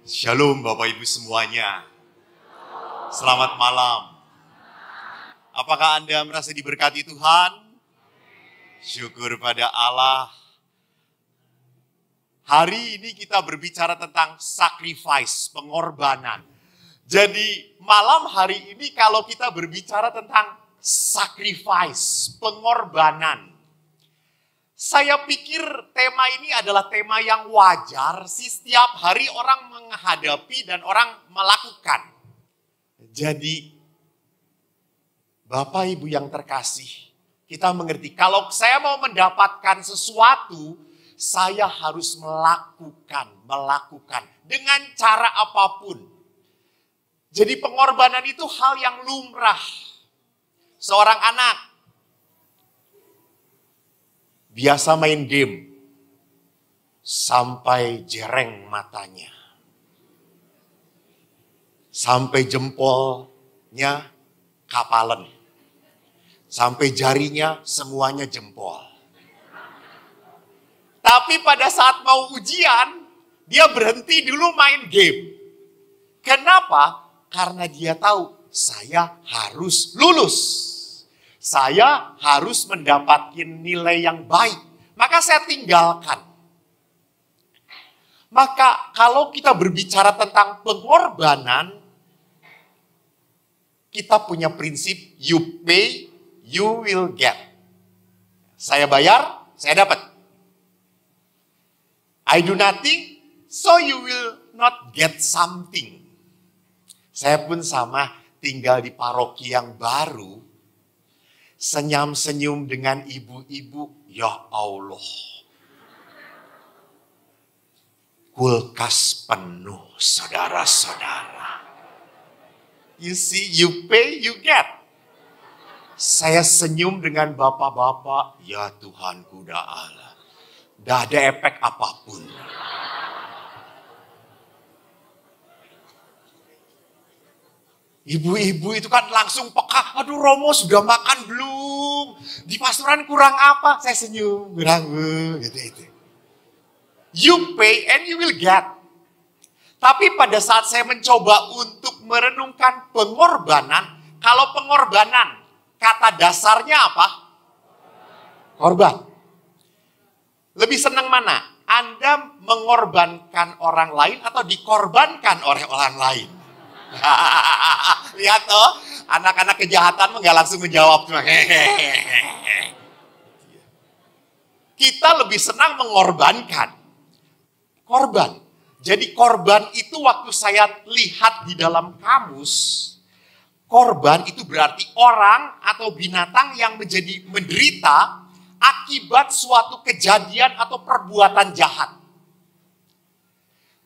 Shalom Bapak Ibu semuanya. Selamat malam. Apakah Anda merasa diberkati Tuhan? Syukur pada Allah. Hari ini kita berbicara tentang sacrifice, pengorbanan. Jadi malam hari ini kalau kita berbicara tentang sacrifice, pengorbanan. Saya pikir tema ini adalah tema yang wajar sih, setiap hari orang menghadapi dan orang melakukan. Jadi Bapak Ibu yang terkasih, kita mengerti kalau saya mau mendapatkan sesuatu, saya harus melakukan dengan cara apapun. Jadi pengorbanan itu hal yang lumrah. Seorang anak biasa main game sampai jereng matanya. Sampai jempolnya kapalan. Sampai jarinya semuanya jempol. Tapi pada saat mau ujian, dia berhenti dulu main game. Kenapa? Karena dia tahu saya harus lulus. Saya harus mendapatkan nilai yang baik. Maka saya tinggalkan. Maka kalau kita berbicara tentang pengorbanan, kita punya prinsip you pay, you will get. Saya bayar, saya dapat. I do nothing, so you will not get something. Saya pun sama, tinggal di paroki yang baru. Senyum-senyum dengan ibu-ibu, ya Allah. Kulkas penuh, saudara-saudara. You see, you pay, you get. Saya senyum dengan bapak-bapak, ya Tuhanku dah Allah. Dah ada efek apapun. Ibu-ibu itu kan langsung peka, aduh Romo sudah makan belum? Di pastoran kurang apa? Saya senyum, kurang gitu. You pay and you will get. Tapi pada saat saya mencoba untuk merenungkan pengorbanan, kalau pengorbanan, kata dasarnya apa? Korban. Lebih senang mana? Anda mengorbankan orang lain atau dikorbankan oleh orang lain? Lihat toh, anak-anak kejahatan nggak langsung menjawab. Kita lebih senang mengorbankan. Korban. Jadi korban itu waktu saya lihat di dalam kamus, korban itu berarti orang atau binatang yang menjadi menderita akibat suatu kejadian atau perbuatan jahat.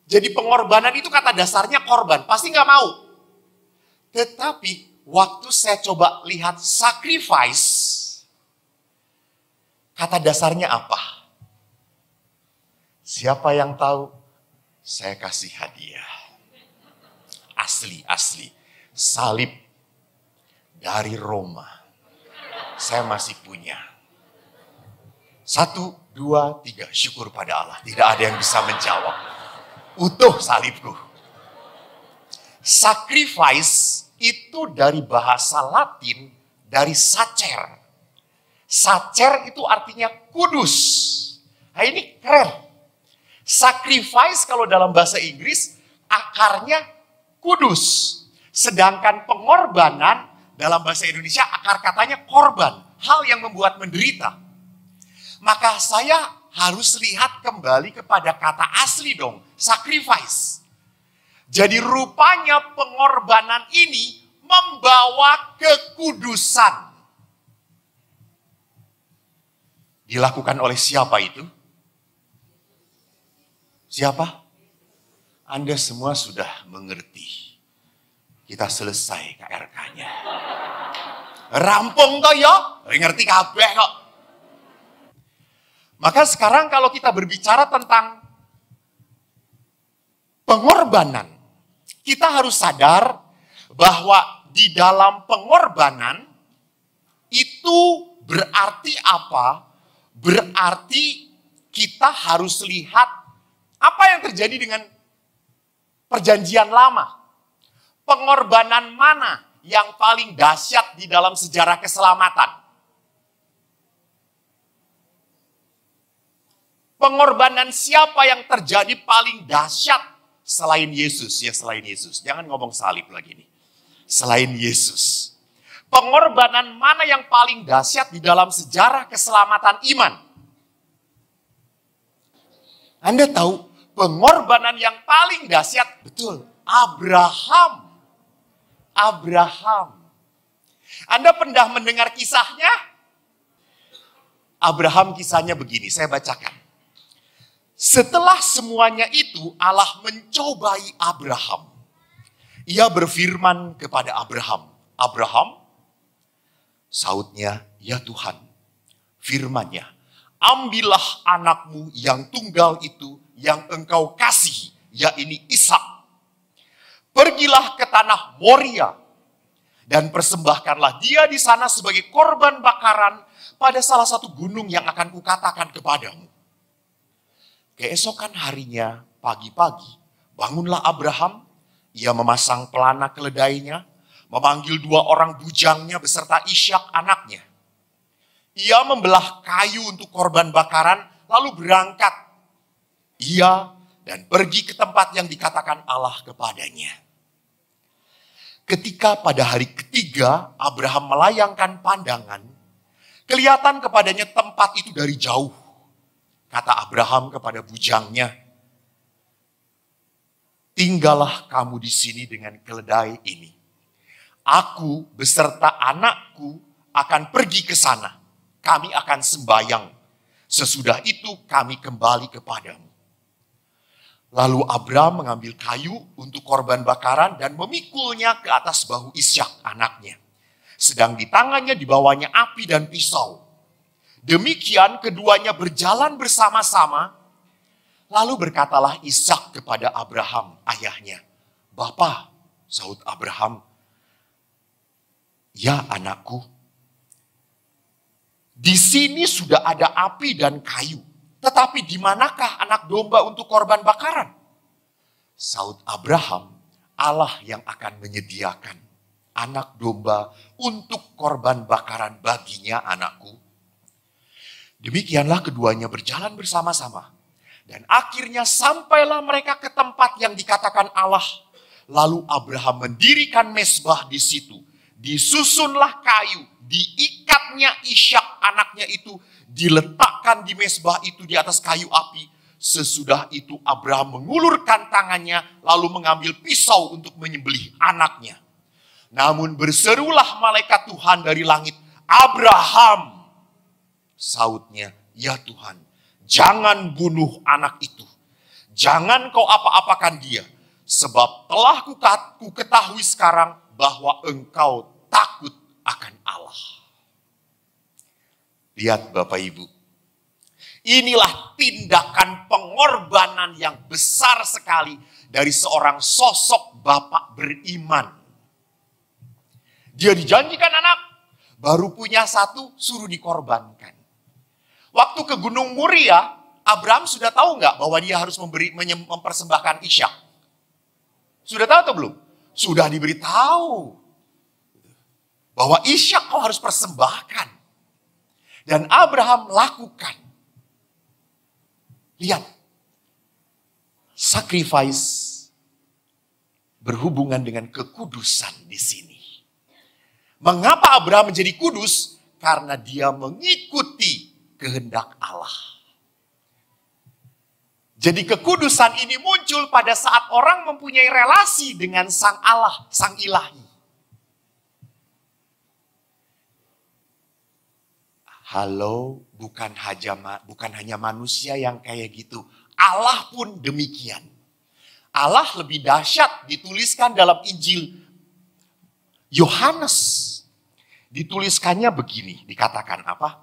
Jadi pengorbanan itu kata dasarnya korban, pasti nggak mau. Tetapi waktu saya coba lihat sacrifice, kata dasarnya apa? Siapa yang tahu? Saya kasih hadiah. Asli. Salib dari Roma. Saya masih punya. 1, 2, 3. Syukur pada Allah. Tidak ada yang bisa menjawab. Utuh salibku. Sacrifice itu dari bahasa Latin, dari sacer. Sacer itu artinya kudus. Nah ini keren. Sacrifice kalau dalam bahasa Inggris akarnya kudus. Sedangkan pengorbanan dalam bahasa Indonesia akar katanya korban. Hal yang membuat menderita. Maka saya harus lihat kembali kepada kata asli dong, sacrifice. Jadi rupanya pengorbanan ini membawa kekudusan. Dilakukan oleh siapa itu? Siapa? Anda semua sudah mengerti. Kita selesai KRK-nya. Rampung toh ya, ngerti kabeh kok. Maka sekarang kalau kita berbicara tentang pengorbanan, kita harus sadar bahwa di dalam pengorbanan itu berarti apa? Berarti kita harus lihat apa yang terjadi dengan Perjanjian Lama. Pengorbanan mana yang paling dahsyat di dalam sejarah keselamatan? Pengorbanan siapa yang terjadi paling dahsyat selain Yesus? Ya, selain Yesus. Jangan ngomong salib lagi nih. Selain Yesus. Pengorbanan mana yang paling dahsyat di dalam sejarah keselamatan iman? Anda tahu pengorbanan yang paling dahsyat? Betul, Abraham. Anda pernah mendengar kisahnya? Abraham kisahnya begini, saya bacakan. Setelah semuanya itu Allah mencobai Abraham. Ia berfirman kepada Abraham, Abraham, sautnya, ya Tuhan, firman-Nya, ambillah anakmu yang tunggal itu yang engkau kasihi, yaitu Ishak. Pergilah ke tanah Moria dan persembahkanlah dia di sana sebagai korban bakaran pada salah satu gunung yang akan kukatakan kepadamu. Keesokan harinya, pagi-pagi, bangunlah Abraham, ia memasang pelana keledainya, memanggil 2 orang bujangnya beserta Ishak anaknya. Ia membelah kayu untuk korban bakaran, lalu berangkat. Ia dan pergi ke tempat yang dikatakan Allah kepadanya. Ketika pada hari ketiga Abraham melayangkan pandangan, kelihatan kepadanya tempat itu dari jauh. Kata Abraham kepada bujangnya, tinggallah kamu di sini dengan keledai ini. Aku beserta anakku akan pergi ke sana. Kami akan sembahyang. Sesudah itu kami kembali kepadamu. Lalu Abraham mengambil kayu untuk korban bakaran dan memikulnya ke atas bahu Ishak anaknya. Sedang di tangannya dibawanya api dan pisau. Demikian keduanya berjalan bersama-sama. Lalu berkatalah Ishak kepada Abraham ayahnya, Bapa, sahut Abraham, ya anakku, di sini sudah ada api dan kayu. Tetapi di manakah anak domba untuk korban bakaran? Sahut Abraham, Allah yang akan menyediakan anak domba untuk korban bakaran baginya anakku. Demikianlah keduanya berjalan bersama-sama. Dan akhirnya sampailah mereka ke tempat yang dikatakan Allah. Lalu Abraham mendirikan mezbah di situ. Disusunlah kayu, diikatnya Ishak anaknya itu, diletakkan di mezbah itu di atas kayu api. Sesudah itu Abraham mengulurkan tangannya lalu mengambil pisau untuk menyembelih anaknya. Namun berserulah malaikat Tuhan dari langit, Abraham, sautnya, ya Tuhan, jangan bunuh anak itu. Jangan kau apa-apakan dia, sebab telah ku ketahui sekarang bahwa engkau takut akan Allah. Lihat Bapak Ibu, inilah tindakan pengorbanan yang besar sekali dari seorang sosok bapak beriman. Dia dijanjikan anak, baru punya satu, suruh dikorbankan. Waktu ke Gunung Moria, Abraham sudah tahu nggak bahwa dia harus mempersembahkan Ishak? Sudah tahu atau belum? Sudah diberitahu bahwa Ishak kau harus persembahkan. Dan Abraham lakukan. Lihat, sacrifice berhubungan dengan kekudusan di sini. Mengapa Abraham menjadi kudus? Karena dia mengikuti kehendak Allah. Jadi kekudusan ini muncul pada saat orang mempunyai relasi dengan Sang Allah, Sang Ilahi. Halo, bukan hanya manusia yang kayak gitu. Allah pun demikian. Allah lebih dahsyat, dituliskan dalam Injil Yohanes. Dituliskannya begini, dikatakan apa?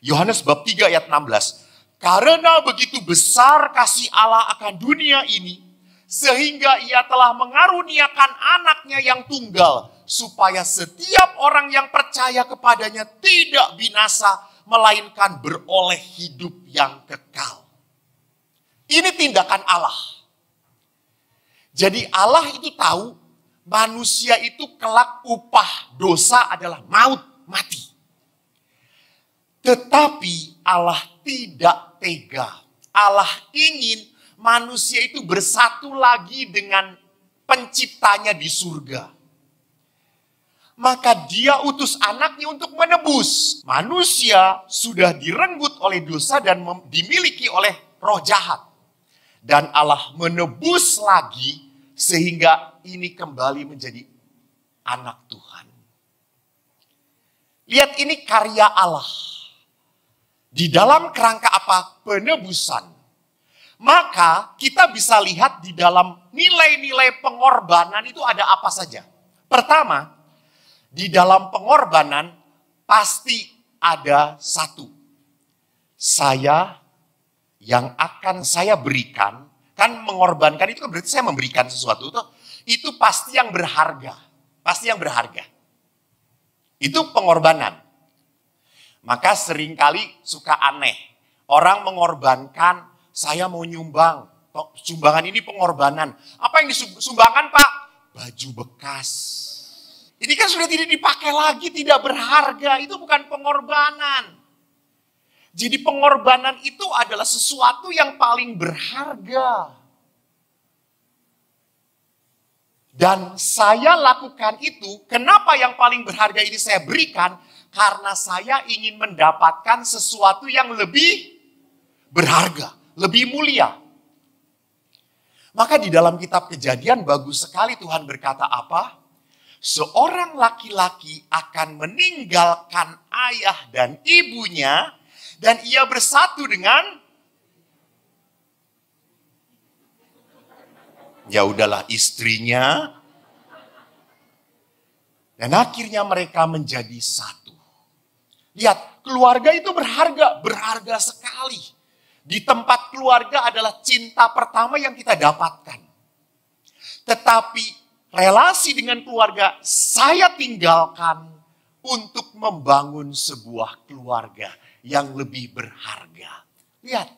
Yohanes bab 3 ayat 16. Karena begitu besar kasih Allah akan dunia ini, sehingga ia telah mengaruniakan anaknya yang tunggal, supaya setiap orang yang percaya kepadanya tidak binasa, melainkan beroleh hidup yang kekal. Ini tindakan Allah. Jadi Allah itu tahu manusia itu kelak upah dosa adalah maut, mati. Tetapi Allah tidak tega. Allah ingin manusia itu bersatu lagi dengan penciptanya di surga. Maka dia utus anaknya untuk menebus. Manusia sudah direnggut oleh dosa dan dimiliki oleh roh jahat. Dan Allah menebus lagi sehingga ini kembali menjadi anak Tuhan. Lihat, ini karya Allah. Di dalam kerangka apa? Penebusan. Maka kita bisa lihat di dalam nilai-nilai pengorbanan itu ada apa saja. Pertama, di dalam pengorbanan pasti ada satu. Saya yang akan saya berikan, kan mengorbankan itu kan berarti saya memberikan sesuatu. Itu pasti yang berharga. Pasti yang berharga. Itu pengorbanan. Maka seringkali suka aneh. Orang mengorbankan, saya mau nyumbang. Sumbangan ini pengorbanan. Apa yang disumbangkan, Pak? Baju bekas. Ini kan sudah tidak dipakai lagi, tidak berharga. Itu bukan pengorbanan. Jadi pengorbanan itu adalah sesuatu yang paling berharga. Dan saya lakukan itu, kenapa yang paling berharga ini saya berikan? Karena saya ingin mendapatkan sesuatu yang lebih berharga, lebih mulia. Maka di dalam kitab Kejadian bagus sekali Tuhan berkata apa? Seorang laki-laki akan meninggalkan ayah dan ibunya dan ia bersatu dengan, ya udahlah, istrinya. Dan akhirnya mereka menjadi satu. Lihat, keluarga itu berharga, berharga sekali. Di tempat keluarga adalah cinta pertama yang kita dapatkan. Tetapi relasi dengan keluarga saya tinggalkan untuk membangun sebuah keluarga yang lebih berharga. Lihat.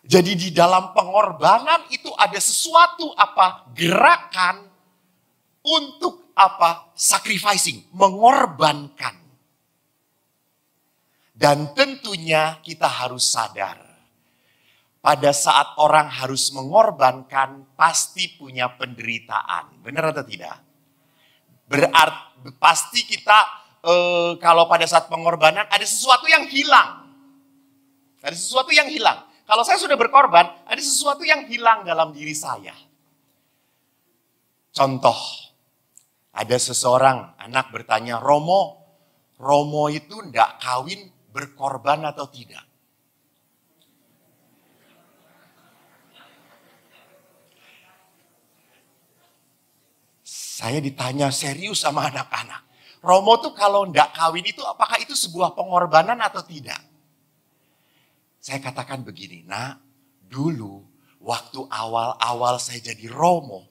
Jadi di dalam pengorbanan itu ada sesuatu apa? Gerakan untuk apa? Sacrificing, mengorbankan. Dan tentunya kita harus sadar. Pada saat orang harus mengorbankan, pasti punya penderitaan. Benar atau tidak? Berarti pasti kita kalau pada saat pengorbanan ada sesuatu yang hilang. Ada sesuatu yang hilang. Kalau saya sudah berkorban, ada sesuatu yang hilang dalam diri saya. Contoh, ada seseorang anak bertanya, Romo itu enggak kawin berkorban atau tidak? Saya ditanya serius sama anak-anak. Romo tuh kalau enggak kawin itu apakah itu sebuah pengorbanan atau tidak? Saya katakan begini, nak, dulu waktu awal-awal saya jadi Romo,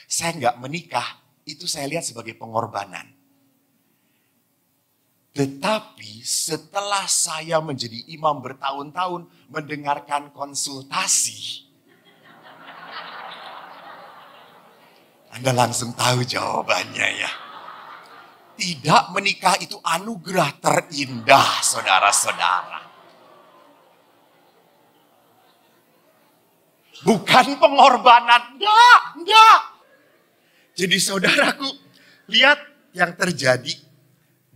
saya enggak menikah, itu saya lihat sebagai pengorbanan. Tetapi setelah saya menjadi imam bertahun-tahun mendengarkan konsultasi, Anda langsung tahu jawabannya ya. Tidak menikah itu anugerah terindah, saudara-saudara. Bukan pengorbanan, enggak. Jadi saudaraku, lihat yang terjadi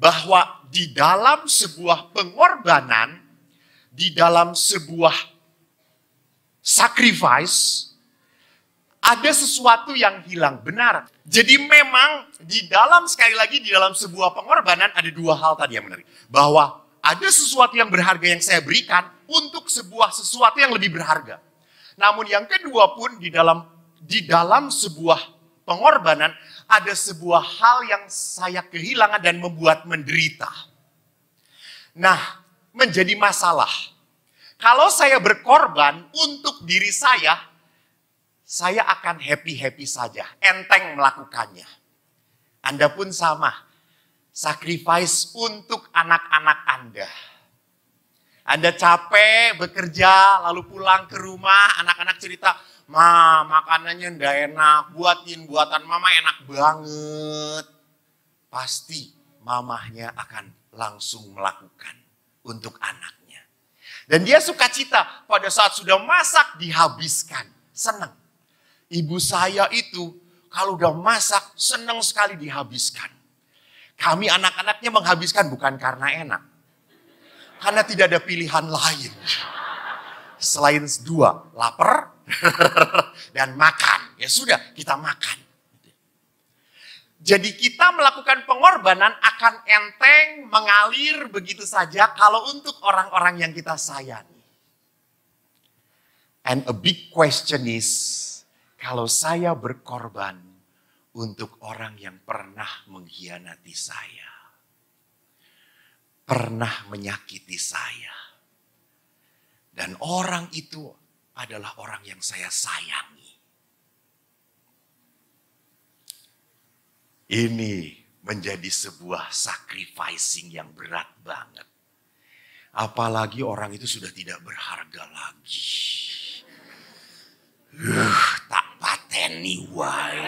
bahwa di dalam sebuah pengorbanan, di dalam sebuah sacrifice, ada sesuatu yang hilang. Benar. Jadi memang di dalam, sekali lagi, di dalam sebuah pengorbanan ada dua hal tadi yang menarik. Bahwa ada sesuatu yang berharga yang saya berikan untuk sesuatu yang lebih berharga. Namun yang kedua pun di dalam sebuah pengorbanan ada sebuah hal yang saya kehilangan dan membuat menderita. Nah, menjadi masalah. Kalau saya berkorban untuk diri saya akan happy-happy saja, enteng melakukannya. Anda pun sama, sacrifice untuk anak-anak Anda. Anda capek bekerja, lalu pulang ke rumah, anak-anak cerita, "Ma, makanannya ndak enak, buatan mama enak banget." Pasti mamahnya akan langsung melakukan untuk anaknya. Dan dia sukacita pada saat sudah masak dihabiskan, senang. Ibu saya itu kalau udah masak senang sekali dihabiskan. Kami anak-anaknya menghabiskan bukan karena enak. Karena tidak ada pilihan lain. Selain dua, lapar dan makan. Ya sudah, kita makan. Jadi kita melakukan pengorbanan akan enteng, mengalir begitu saja kalau untuk orang-orang yang kita sayangi. And a big question is, kalau saya berkorban untuk orang yang pernah mengkhianati saya, pernah menyakiti saya, dan orang itu adalah orang yang saya sayangi. Ini menjadi sebuah sacrificing yang berat banget. Apalagi orang itu sudah tidak berharga lagi. Tak pateni wae.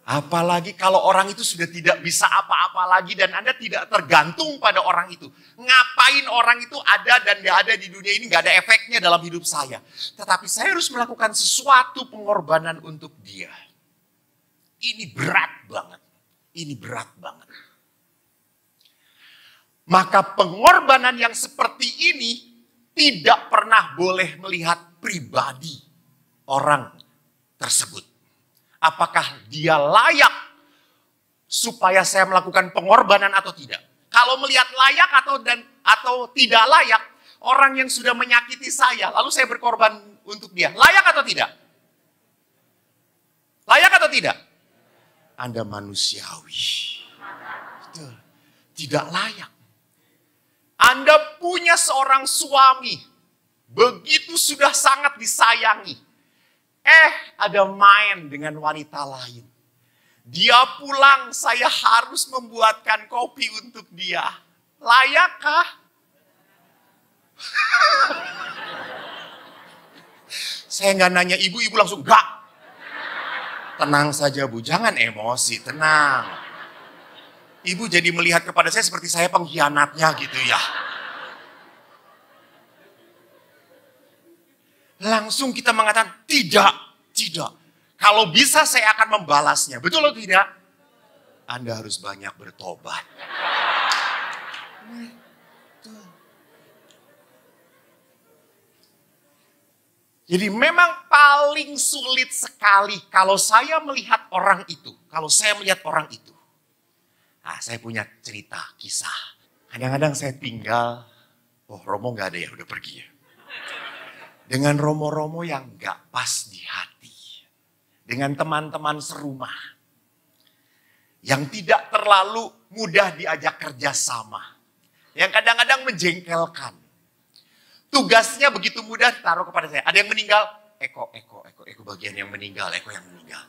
Apalagi kalau orang itu sudah tidak bisa apa-apa lagi dan Anda tidak tergantung pada orang itu. Ngapain orang itu ada dan gak ada di dunia ini, gak ada efeknya dalam hidup saya. Tetapi saya harus melakukan sesuatu pengorbanan untuk dia. Ini berat banget. Ini berat banget. Maka pengorbanan yang seperti ini tidak pernah boleh melihat pribadi orang tersebut. Apakah dia layak supaya saya melakukan pengorbanan atau tidak? Kalau melihat layak atau tidak layak, orang yang sudah menyakiti saya, lalu saya berkorban untuk dia, layak atau tidak? Layak atau tidak? Anda manusiawi. Betul. Tidak layak. Anda punya seorang suami, begitu sudah sangat disayangi. Ada main dengan wanita lain. Dia pulang, saya harus membuatkan kopi untuk dia. Layakkah? Saya nggak nanya ibu langsung enggak. Tenang saja Bu, jangan emosi, tenang. Ibu jadi melihat kepada saya seperti saya pengkhianatnya gitu ya. Langsung kita mengatakan, tidak. Kalau bisa saya akan membalasnya. Betul atau tidak? Anda harus banyak bertobat. Jadi memang paling sulit sekali kalau saya melihat orang itu. Nah, saya punya cerita, kisah. Kadang-kadang saya tinggal, Romo gak ada ya, udah pergi ya. Dengan romo-romo yang gak pas di hati. Dengan teman-teman serumah. Yang tidak terlalu mudah diajak kerjasama. Yang kadang-kadang menjengkelkan. Tugasnya begitu mudah ditaruh kepada saya. Ada yang meninggal, Eko bagian yang meninggal, Eko yang meninggal.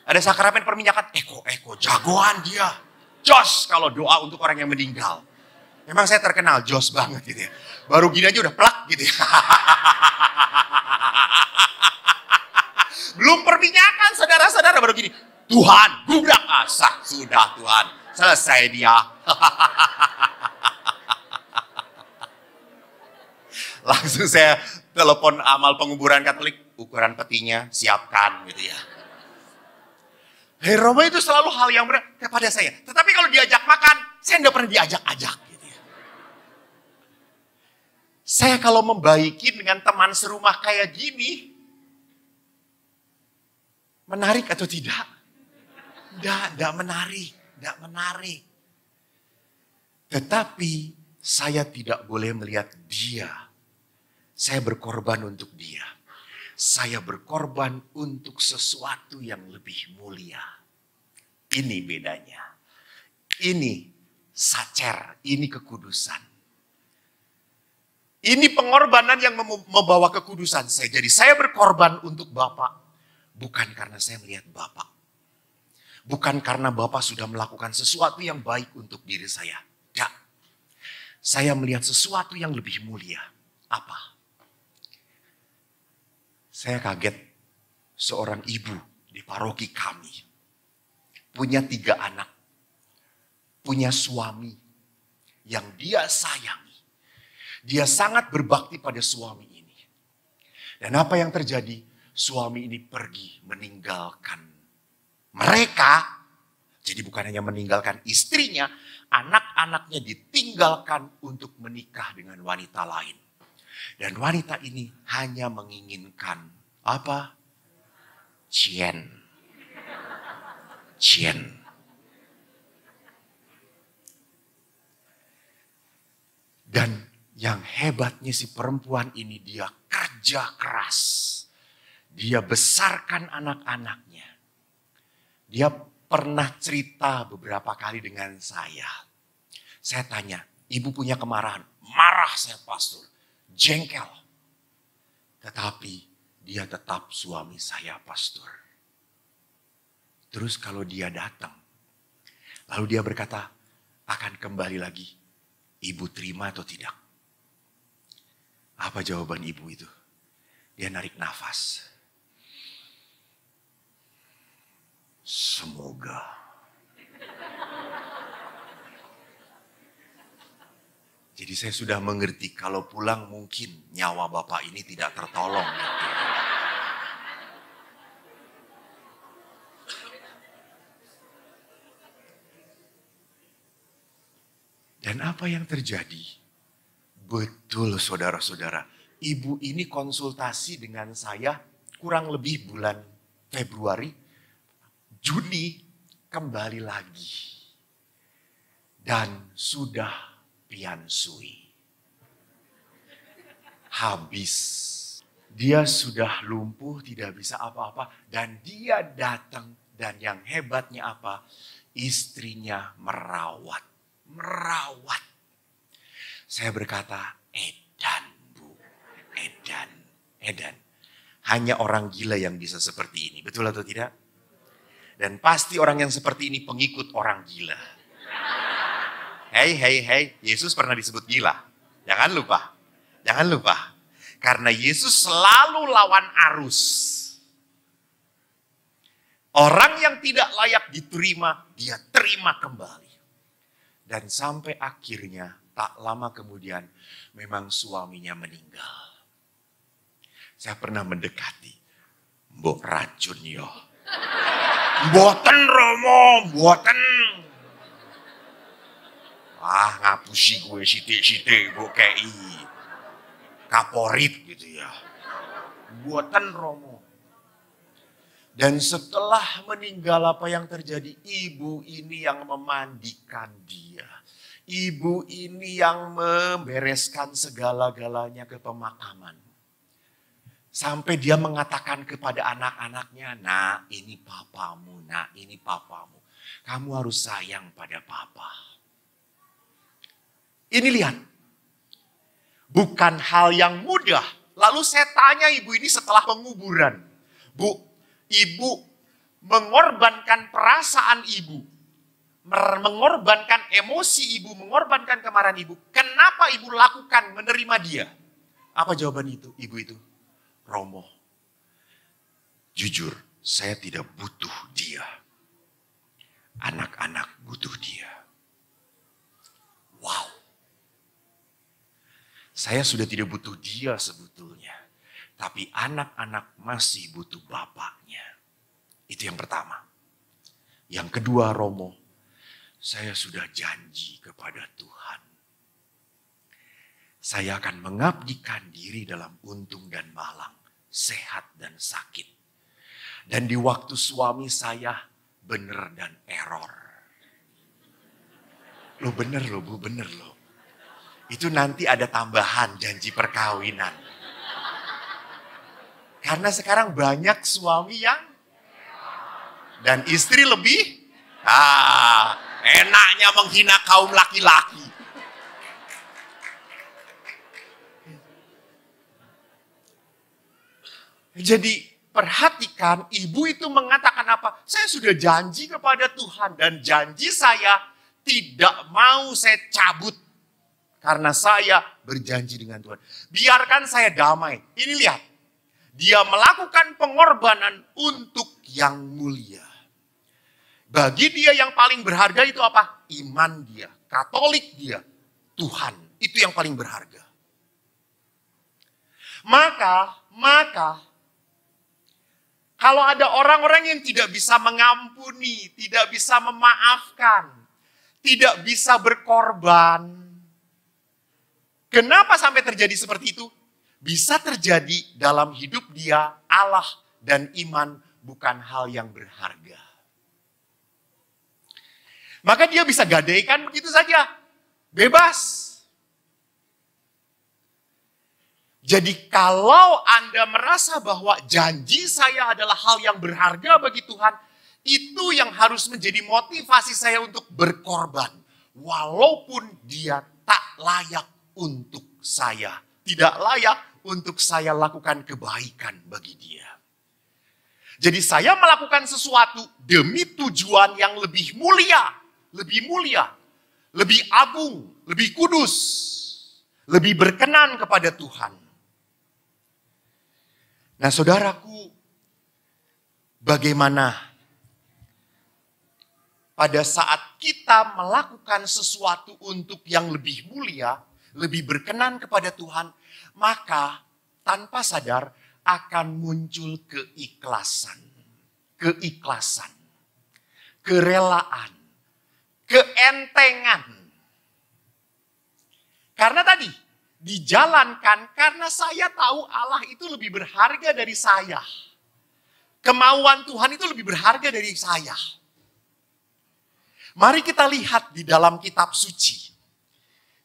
Ada sakramen perminyakan, Eko, jagoan dia. Jos kalau doa untuk orang yang meninggal. Memang saya terkenal jos banget gitu ya. Baru gini aja udah plak gitu ya. Belum perminyakan saudara-saudara baru gini. Tuhan, gubrak asah. Sudah Tuhan, selesai dia. Langsung saya telepon amal penguburan Katolik. Ukuran petinya siapkan gitu ya. Romo itu selalu hal yang berat kepada saya. Tetapi kalau diajak makan, saya tidak pernah diajak-ajak. Gitu ya. Saya kalau membaiki dengan teman serumah kayak gini, menarik atau tidak? Tidak menarik. Tetapi saya tidak boleh melihat dia. Saya berkorban untuk dia. Saya berkorban untuk sesuatu yang lebih mulia. Ini bedanya. Ini sacer, ini kekudusan. Ini pengorbanan yang membawa kekudusan. Jadi saya berkorban untuk Bapak. Bukan karena saya melihat Bapak. Bukan karena Bapak sudah melakukan sesuatu yang baik untuk diri saya. Tidak. Saya melihat sesuatu yang lebih mulia. Apa? Saya kaget seorang ibu di paroki kami. Punya 3 anak. Punya suami yang dia sayangi. Dia sangat berbakti pada suami ini. Dan apa yang terjadi? Suami ini pergi meninggalkan mereka. Jadi bukan hanya meninggalkan istrinya, anak-anaknya ditinggalkan untuk menikah dengan wanita lain. Dan wanita ini hanya menginginkan apa? Cien. Cien. Dan yang hebatnya si perempuan ini, dia kerja keras. Dia besarkan anak-anaknya. Dia pernah cerita beberapa kali dengan saya. Saya tanya, ibu punya kemarahan? Marah saya pastor, jengkel. Tetapi dia tetap suami saya pastor. Terus kalau dia datang, lalu dia berkata, akan kembali lagi. Ibu terima atau tidak? Apa jawaban ibu itu? Dia narik nafas. Semoga. Jadi saya sudah mengerti kalau pulang mungkin nyawa Bapak ini tidak tertolong. Dan apa yang terjadi? Betul saudara-saudara. Ibu ini konsultasi dengan saya kurang lebih bulan Februari. Juni kembali lagi. Dan sudah piansui. Habis. Dia sudah lumpuh, tidak bisa apa-apa. Dan dia datang. Dan yang hebatnya apa? Istrinya merawat. Merawat. Saya berkata, edan bu, edan, edan. Hanya orang gila yang bisa seperti ini, betul atau tidak? Dan pasti orang yang seperti ini pengikut orang gila. Hei, hei, hei, Yesus pernah disebut gila. Jangan lupa, jangan lupa. Karena Yesus selalu lawan arus. Orang yang tidak layak diterima, dia terima kembali. Dan sampai akhirnya tak lama kemudian memang suaminya meninggal. Saya pernah mendekati. Mbok racun yo. Mboten Romo, mboten. Ah ngapusi gue sitik-sitik mbok kei. Kaporit gitu ya. Mboten Romo. Dan setelah meninggal apa yang terjadi? Ibu ini yang memandikan dia. Ibu ini yang membereskan segala-galanya ke pemakaman. Sampai dia mengatakan kepada anak-anaknya, nak ini papamu, nak ini papamu. Kamu harus sayang pada papa. Ini lihat. Bukan hal yang mudah. Lalu saya tanya ibu ini setelah penguburan. Bu, ibu mengorbankan perasaan ibu, mengorbankan emosi ibu, mengorbankan kemarahan ibu. Kenapa ibu lakukan menerima dia? Apa jawaban itu? Ibu itu, Romo, jujur saya tidak butuh dia. Anak-anak butuh dia. Wow. Saya sudah tidak butuh dia sebetulnya. Tapi anak-anak masih butuh bapaknya. Itu yang pertama. Yang kedua, Romo, saya sudah janji kepada Tuhan. Saya akan mengabdikan diri dalam untung dan malang, sehat dan sakit. Dan di waktu suami saya benar dan error. Loh benar loh Bu, benar loh. Itu nanti ada tambahan janji perkawinan. Karena sekarang banyak suami yang dan istri lebih enaknya menghina kaum laki-laki. Jadi perhatikan, ibu itu mengatakan apa? Saya sudah janji kepada Tuhan dan janji saya tidak mau saya cabut. Karena saya berjanji dengan Tuhan. Biarkan saya damai. Ini lihat. Dia melakukan pengorbanan untuk yang mulia. Bagi dia yang paling berharga itu apa? Iman dia, Katolik dia, Tuhan. Itu yang paling berharga. Maka, kalau ada orang-orang yang tidak bisa mengampuni, tidak bisa memaafkan, tidak bisa berkorban, kenapa sampai terjadi seperti itu? Bisa terjadi dalam hidup dia, Allah dan iman bukan hal yang berharga. Maka dia bisa gadaikan begitu saja. Bebas. Jadi kalau Anda merasa bahwa janji saya adalah hal yang berharga bagi Tuhan, itu yang harus menjadi motivasi saya untuk berkorban. Walaupun dia tak layak untuk saya. Tidak layak untuk saya lakukan kebaikan bagi dia. Jadi saya melakukan sesuatu demi tujuan yang lebih mulia, lebih agung, lebih kudus, lebih berkenan kepada Tuhan. Nah, saudaraku, bagaimana pada saat kita melakukan sesuatu untuk yang lebih mulia, lebih berkenan kepada Tuhan, maka tanpa sadar akan muncul keikhlasan, kerelaan, keentengan. Karena tadi dijalankan karena saya tahu Allah itu lebih berharga dari saya. Kemauan Tuhan itu lebih berharga dari saya. Mari kita lihat di dalam kitab suci.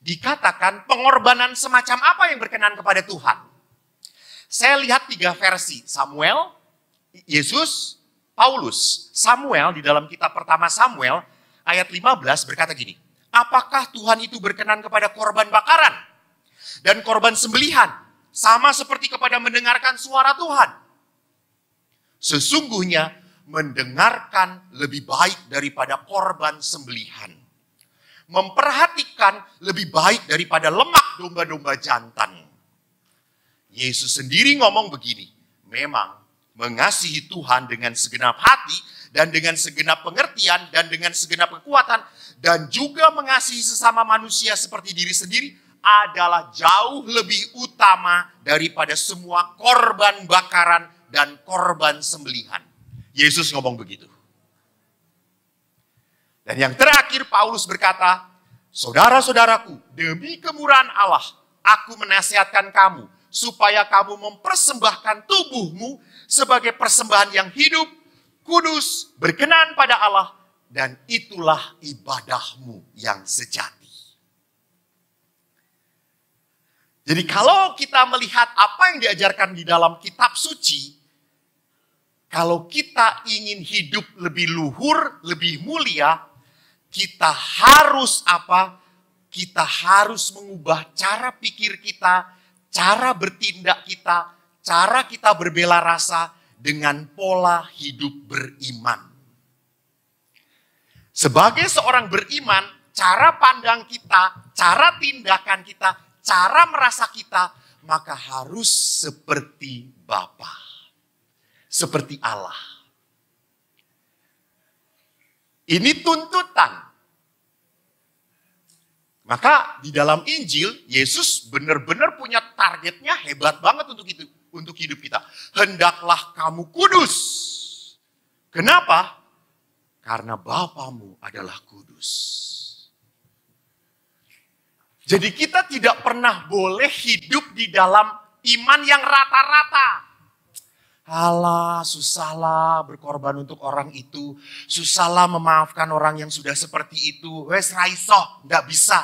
Dikatakan pengorbanan semacam apa yang berkenan kepada Tuhan. Saya lihat 3 versi. Samuel, Yesus, Paulus. Samuel di dalam kitab pertama Samuel ayat 15 berkata gini. Apakah Tuhan itu berkenan kepada korban bakaran dan korban sembelihan sama seperti kepada mendengarkan suara Tuhan? Sesungguhnya mendengarkan lebih baik daripada korban sembelihan. Memperhatikan lebih baik daripada lemak domba-domba jantan. Yesus sendiri ngomong begini, memang mengasihi Tuhan dengan segenap hati dan dengan segenap pengertian dan dengan segenap kekuatan dan juga mengasihi sesama manusia seperti diri sendiri adalah jauh lebih utama daripada semua korban bakaran dan korban sembelihan. Yesus ngomong begitu. Dan yang terakhir Paulus berkata, saudara-saudaraku, demi kemurahan Allah, aku menasihatkan kamu, supaya kamu mempersembahkan tubuhmu sebagai persembahan yang hidup, kudus, berkenan pada Allah, dan itulah ibadahmu yang sejati. Jadi kalau kita melihat apa yang diajarkan di dalam kitab suci, kalau kita ingin hidup lebih luhur, lebih mulia, kita harus apa? Kita harus mengubah cara pikir kita, cara bertindak kita, cara kita berbela rasa dengan pola hidup beriman. Sebagai seorang beriman, cara pandang kita, cara tindakan kita, cara merasa kita, maka harus seperti Bapa, seperti Allah. Ini tuntutan. Maka di dalam Injil, Yesus benar-benar punya targetnya hebat banget untuk itu, untuk hidup kita. Hendaklah kamu kudus. Kenapa? Karena Bapamu adalah kudus. Jadi kita tidak pernah boleh hidup di dalam iman yang rata-rata. Alah, susahlah berkorban untuk orang itu. Susahlah memaafkan orang yang sudah seperti itu. Wes raiso, enggak bisa.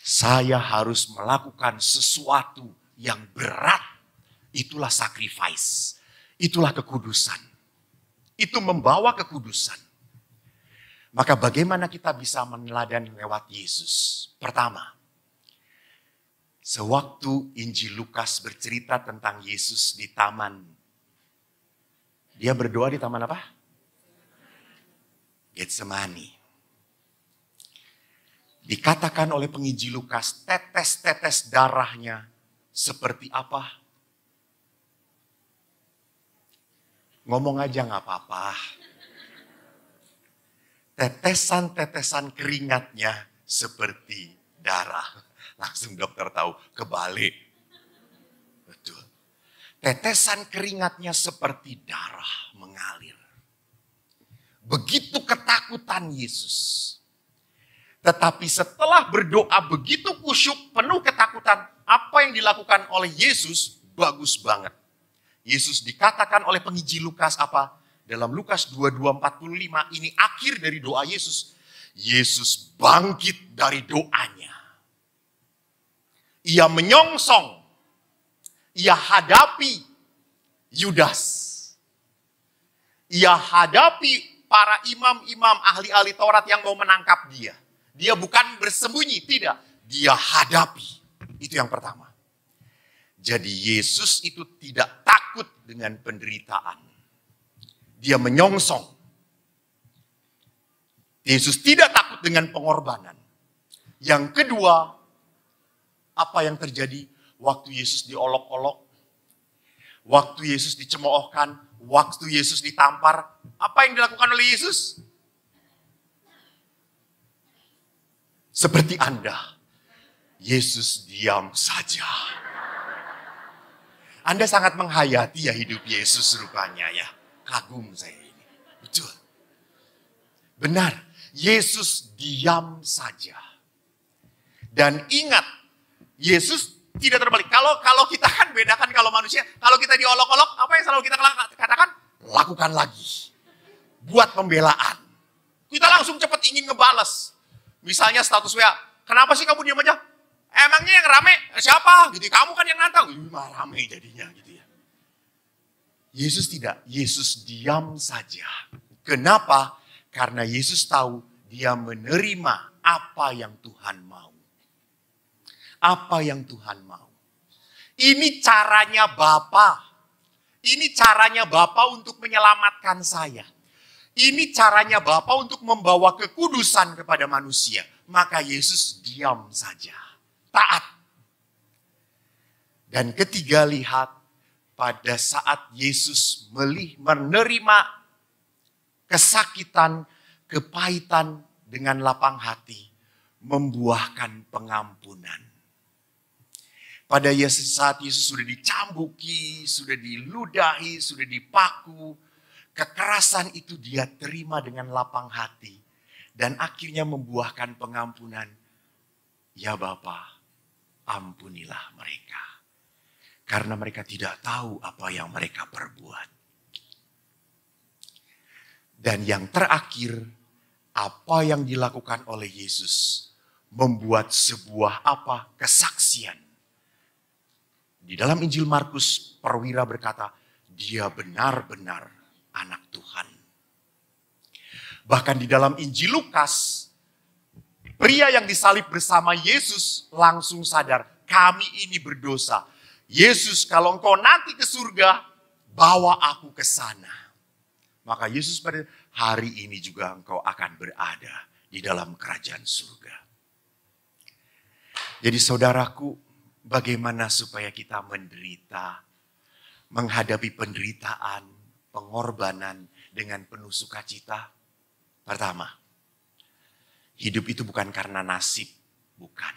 Saya harus melakukan sesuatu yang berat. Itulah sacrifice. Itulah kekudusan. Itu membawa kekudusan. Maka bagaimana kita bisa meneladani lewat Yesus? Pertama, Sewaktu Injil Lukas bercerita tentang Yesus di taman. Dia berdoa di taman apa? Getsemani. Dikatakan oleh penginjil Lukas, tetes-tetes darahnya seperti apa? Ngomong aja gak apa-apa. Tetesan-tetesan keringatnya seperti darah. Langsung dokter tahu, kebalik. Betul. Tetesan keringatnya seperti darah mengalir. Begitu ketakutan Yesus. Tetapi setelah berdoa begitu kusyuk, penuh ketakutan, apa yang dilakukan oleh Yesus bagus banget. Yesus dikatakan oleh penginjil Lukas apa? Dalam Lukas 22:45 ini akhir dari doa Yesus. Yesus bangkit dari doanya. Ia menyongsong. Ia hadapi Yudas. Ia hadapi para imam-imam ahli-ahli Taurat yang mau menangkap dia. Dia bukan bersembunyi, tidak. Dia hadapi. Itu yang pertama. Jadi Yesus itu tidak takut dengan penderitaan. Dia menyongsong. Yesus tidak takut dengan pengorbanan. Yang kedua, apa yang terjadi waktu Yesus diolok-olok? Waktu Yesus dicemoohkan, waktu Yesus ditampar, apa yang dilakukan oleh Yesus? Seperti Anda, Yesus diam saja. Anda sangat menghayati ya hidup Yesus rupanya ya. Kagum saya ini. Betul. Benar, Yesus diam saja. Dan ingat, Yesus tidak terbalik. Kalau kita kan bedakan kalau manusia, kalau kita diolok-olok, apa yang selalu kita katakan? Lakukan lagi. Buat pembelaan. Kita langsung cepat ingin ngebales. Misalnya status WA, kenapa sih kamu diam aja? Emangnya yang rame siapa? Gitu. Kamu kan yang nantang. Rame jadinya gitu ya. Yesus tidak. Yesus diam saja. Kenapa? Karena Yesus tahu dia menerima apa yang Tuhan mau. Apa yang Tuhan mau. Ini caranya Bapa. Ini caranya Bapa untuk menyelamatkan saya. Ini caranya Bapa untuk membawa kekudusan kepada manusia. Maka Yesus diam saja. Taat. Dan ketiga, lihat pada saat Yesus menerima kesakitan, kepahitan dengan lapang hati, membuahkan pengampunan. Pada saat Yesus sudah dicambuki, sudah diludahi, sudah dipaku, kekerasan itu dia terima dengan lapang hati. Dan akhirnya membuahkan pengampunan. Ya Bapa, ampunilah mereka. Karena mereka tidak tahu apa yang mereka perbuat. Dan yang terakhir, apa yang dilakukan oleh Yesus membuat sebuah kesaksian. Di dalam Injil Markus, perwira berkata, dia benar-benar anak Tuhan. Bahkan di dalam Injil Lukas, pria yang disalib bersama Yesus langsung sadar, kami ini berdosa. Yesus, kalau engkau nanti ke surga, bawa aku ke sana. Maka Yesus pada hari ini juga engkau akan berada di dalam kerajaan surga. Jadi saudaraku, bagaimana supaya kita menderita, menghadapi penderitaan, pengorbanan dengan penuh sukacita? Pertama, hidup itu bukan karena nasib, bukan.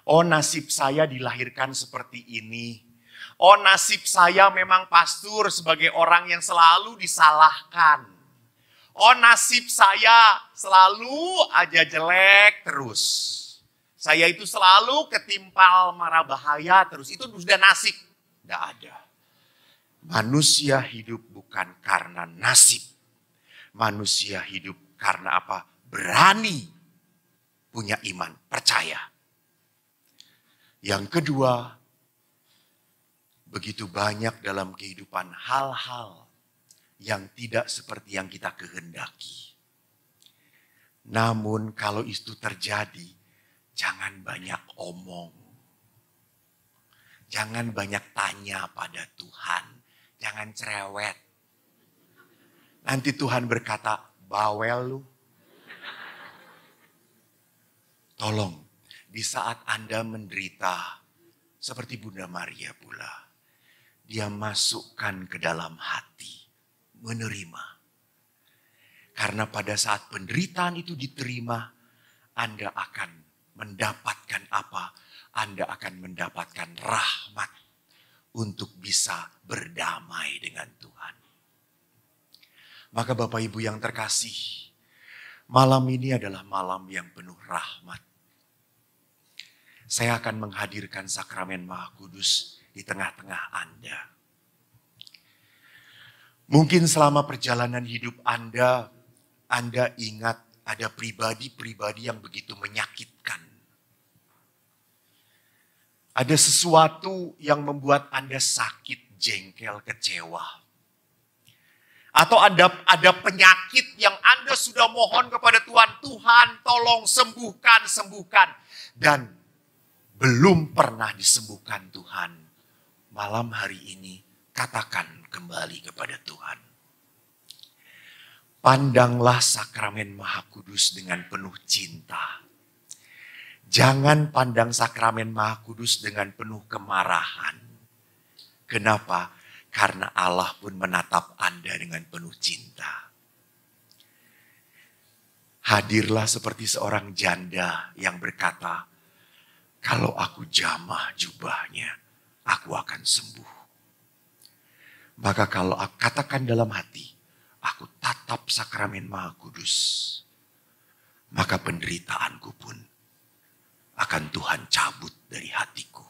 Oh, nasib saya dilahirkan seperti ini. Oh, nasib saya memang pastor sebagai orang yang selalu disalahkan. Oh, nasib saya selalu aja jelek terus. Saya itu selalu ketimpal mara bahaya terus. Itu sudah nasib. Tidak ada. Manusia hidup bukan karena nasib. Manusia hidup karena apa? Berani punya iman, percaya. Yang kedua, begitu banyak dalam kehidupan hal-hal yang tidak seperti yang kita kehendaki. Namun kalau itu terjadi, jangan banyak omong. Jangan banyak tanya pada Tuhan. Jangan cerewet. Nanti Tuhan berkata, bawel lu. Tolong, di saat Anda menderita, seperti Bunda Maria pula, dia masukkan ke dalam hati, menerima. Karena pada saat penderitaan itu diterima, Anda akan mendapatkan apa? Anda akan mendapatkan rahmat untuk bisa berdamai dengan Tuhan. Maka Bapak Ibu yang terkasih, malam ini adalah malam yang penuh rahmat. Saya akan menghadirkan sakramen Maha Kudus di tengah-tengah Anda. Mungkin selama perjalanan hidup Anda ingat ada pribadi-pribadi yang begitu menyakitkan. Ada sesuatu yang membuat Anda sakit, jengkel, kecewa. Atau ada penyakit yang Anda sudah mohon kepada Tuhan, Tuhan tolong sembuhkan. Dan belum pernah disembuhkan Tuhan. Malam hari ini katakan kembali kepada Tuhan. Pandanglah sakramen Maha Kudus dengan penuh cinta. Jangan pandang sakramen Maha Kudus dengan penuh kemarahan. Kenapa? Karena Allah pun menatap Anda dengan penuh cinta. Hadirlah seperti seorang janda yang berkata, kalau aku jamah jubahnya, aku akan sembuh. Maka kalau aku katakan dalam hati, aku tatap sakramen Maha Kudus, maka penderitaanku pun akan Tuhan cabut dari hatiku.